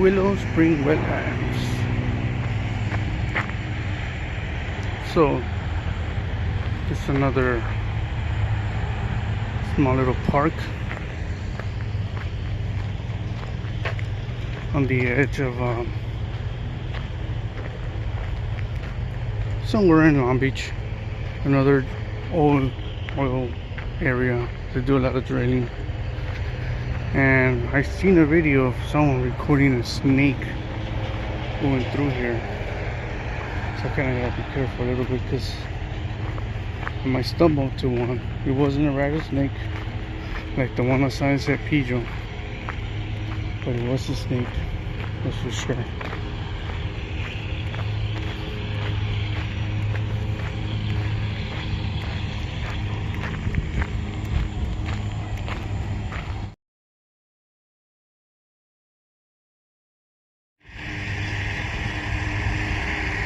Willow Springs wetlands. So it's another small little park on the edge of somewhere in Long Beach. Another oil area. They do a lot of drilling, and I seen a video of someone recording a snake going through here, so I kind of gotta be careful a little bit because I might stumble to one. It wasn't a rattlesnake like the one on Sunset Pijo, but it was a snake, that's for sure.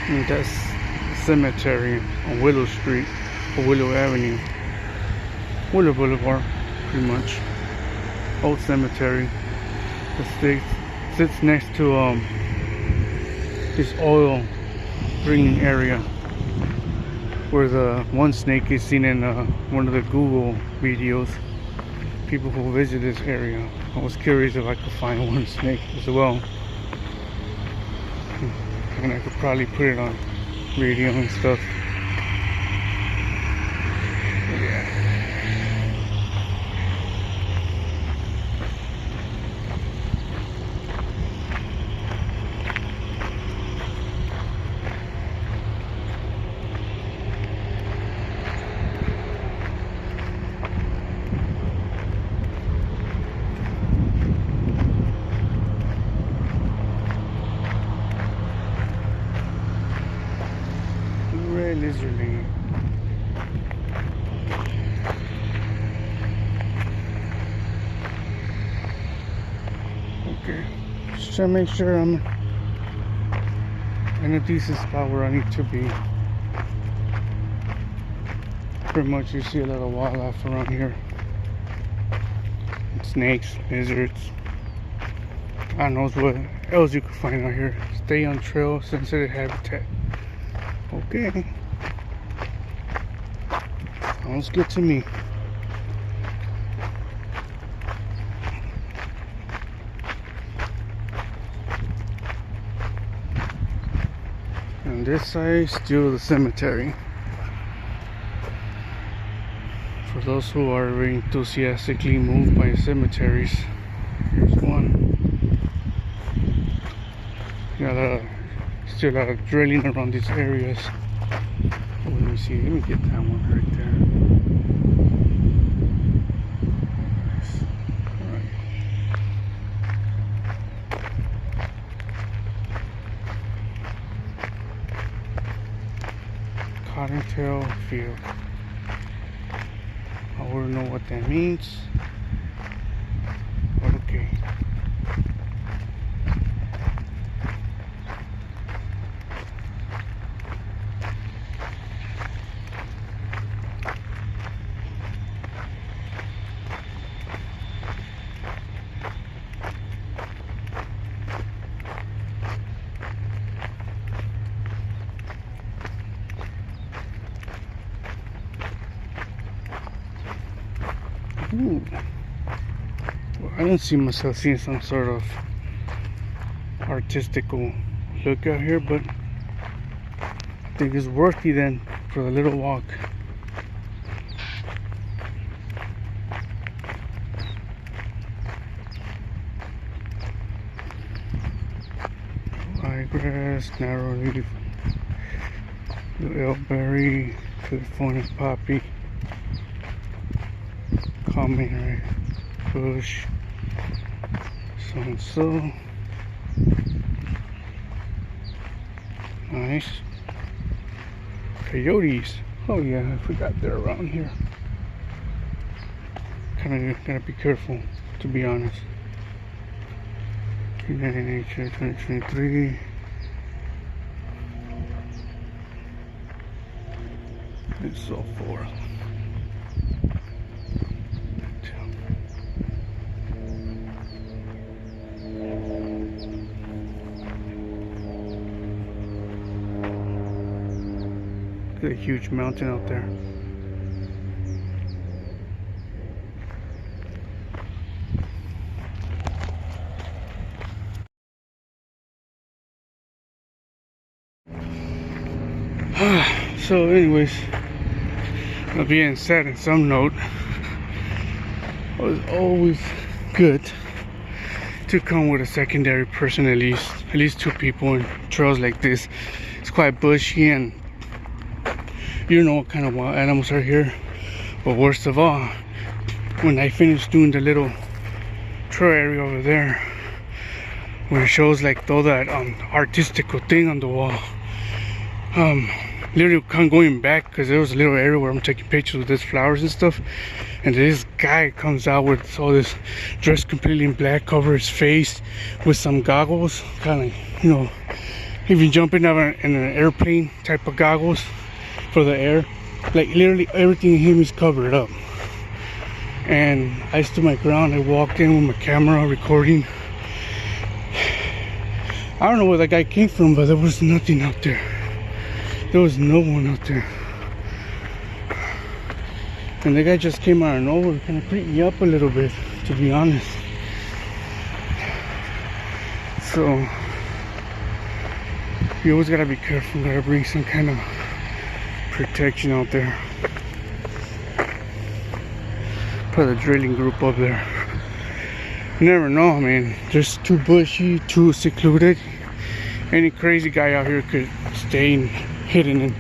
And that's the cemetery on Willow Street, or Willow Avenue, Willow Boulevard, pretty much. Old cemetery that sits next to this oil drilling area where the one snake is seen in one of the Google videos. People who visit this area. I was curious if I could find one snake as well, and I could probably put it on radio and stuff. Yeah. Red lizard. Okay, just trying to make sure I'm in a decent spot where I need to be. Pretty much you see a lot of wildlife around here. Snakes, lizards. I don't know what else you can find out here. Stay on trail, sensitive habitat. Okay. Sounds good to me. And this side is still the cemetery. For those who are very enthusiastically moved by cemeteries, here's one. Got still a lot of drilling around these areas. Oh, let me see. Let me get that one right there. All right. Cottontail field. I wouldn't know what that means, but okay. Ooh. Well, I don't see myself seeing some sort of artistical look out here, but I think it's worthy then for the little walk. Ryegrass, narrow leaf, elberry, California poppy, common bush, so and so. Nice. Coyotes. Oh yeah, I forgot they're around here. Kinda gotta be careful, to be honest. United Nature 2023. And so forth. Look at the huge mountain out there. So anyways, being said in some note, it was always good to come with a secondary person, at least two people in trails like this. It's quite bushy and you don't know what kind of wild animals are here. But worst of all, when I finished doing the little trail area over there, where it shows like all that artistical thing on the wall, literally kind of going back, because there was a little area where I'm taking pictures with these flowers and stuff, and this guy comes out with all this, dressed completely in black, cover his face with some goggles, kind of, you know, even jumping out in an airplane type of goggles for the air. Like literally everything in him is covered up. And I stood my ground. I walked in with my camera recording. I don't know where that guy came from, but there was nothing out there. There was no one out there. And the guy just came out of nowhere, kind of creeped me up a little bit, to be honest. So you always gotta be careful, gotta bring some kind of protection out there. Put a drilling group up there. You never know, I mean, just too bushy, too secluded. Any crazy guy out here could stay hidden, and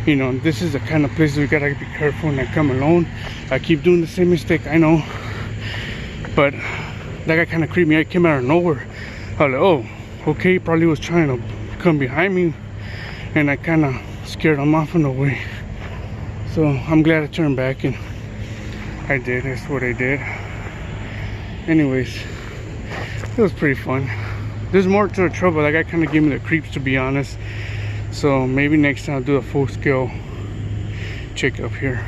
you know, this is the kind of place we gotta be careful when I come alone. I keep doing the same mistake, I know, but that guy kind of creeped me. I came out of nowhere. I was like, oh, okay, he probably was trying to come behind me, and I kind of scared him off in a way. So I'm glad I turned back, and I did. That's what I did. Anyways, it was pretty fun. There's more to the trouble. That guy kind of gave me the creeps, to be honest. So maybe next time I'll do a full scale check up here.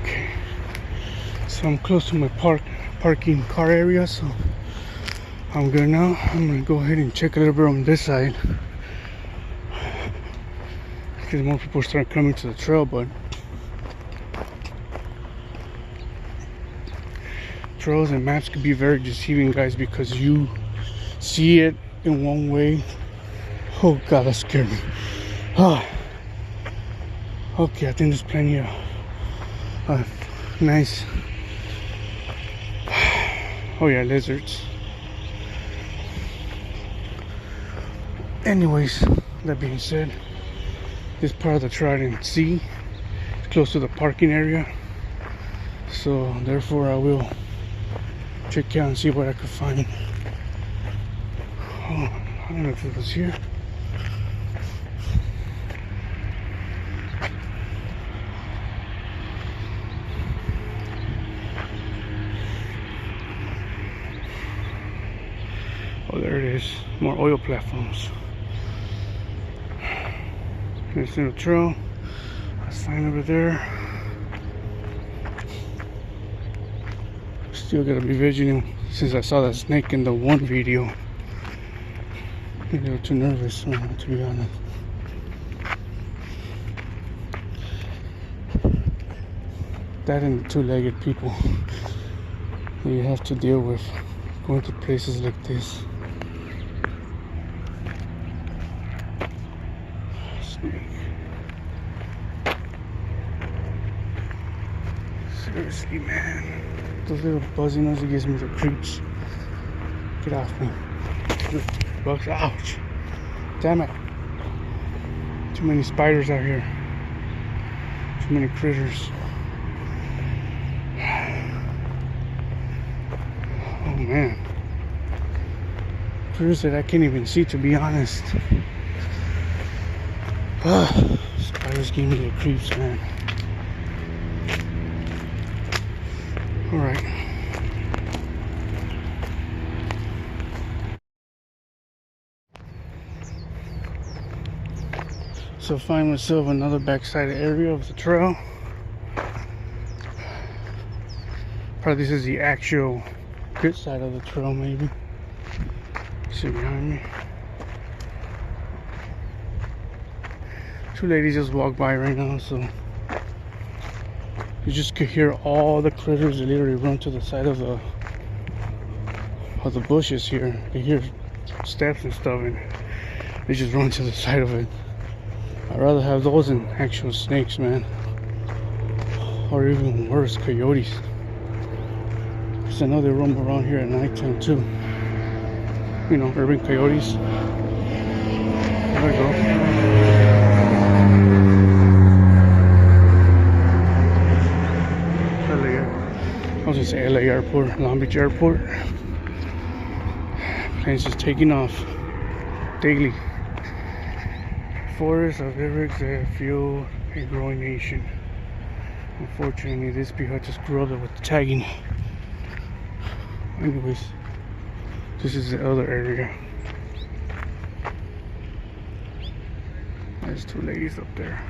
Okay, so I'm close to my parking car area, so I'm good now. I'm gonna go ahead and check a little bit on this side, because more people start coming to the trail. But trails and maps can be very deceiving, guys, because you see it in one way. Oh god, that scared me. Okay, I think there's plenty of nice, oh yeah, lizards. Anyways, that being said, this part of the trail I didn't see. It's close to the parking area, so therefore I will check out and see what I could find. Oh, I don't know if it was here. Oh, there it is. More oil platforms. There's a trail. A sign over there. Still gotta be vigilant since I saw that snake in the one video. I'm a little too nervous, to be honest. That and the two-legged people that you have to deal with going to places like this. Snake. Seriously, man. Those little buzzy noises gives me the creeps. Get off me. Bugs. Ouch. Damn it. Too many spiders out here. Too many critters. Oh man. Critters that I can't even see, to be honest. Spiders give me the creeps, man. Alright. So I find myself another backside area of the trail. Probably this is the actual good side of the trail, maybe. See behind me. Two ladies just walked by right now, so you just could hear all the critters. They literally run to the side of the bushes here. You hear steps and stuff, and they just run to the side of it. I'd rather have those than actual snakes, man, or even worse, coyotes. Because I know they roam around here at nighttime too. You know, urban coyotes. There we go. I was gonna say LA Airport, Long Beach Airport. Planes just taking off daily. Forests of lyrics that fuel a growing nation. Unfortunately, this behind just grew up with the tagging. Anyways, this is the other area. There's two ladies up there.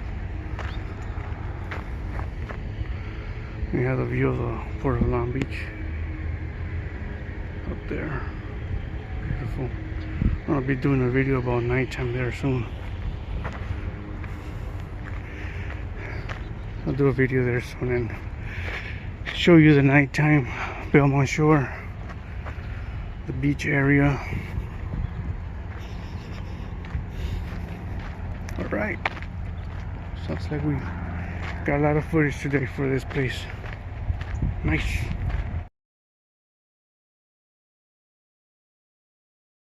We have the view of the Port of Long Beach up there. Beautiful. I'll be doing a video about nighttime there soon. I'll do a video there soon and show you the nighttime Belmont Shore, the beach area. Alright, sounds like we got a lot of footage today for this place. Nice.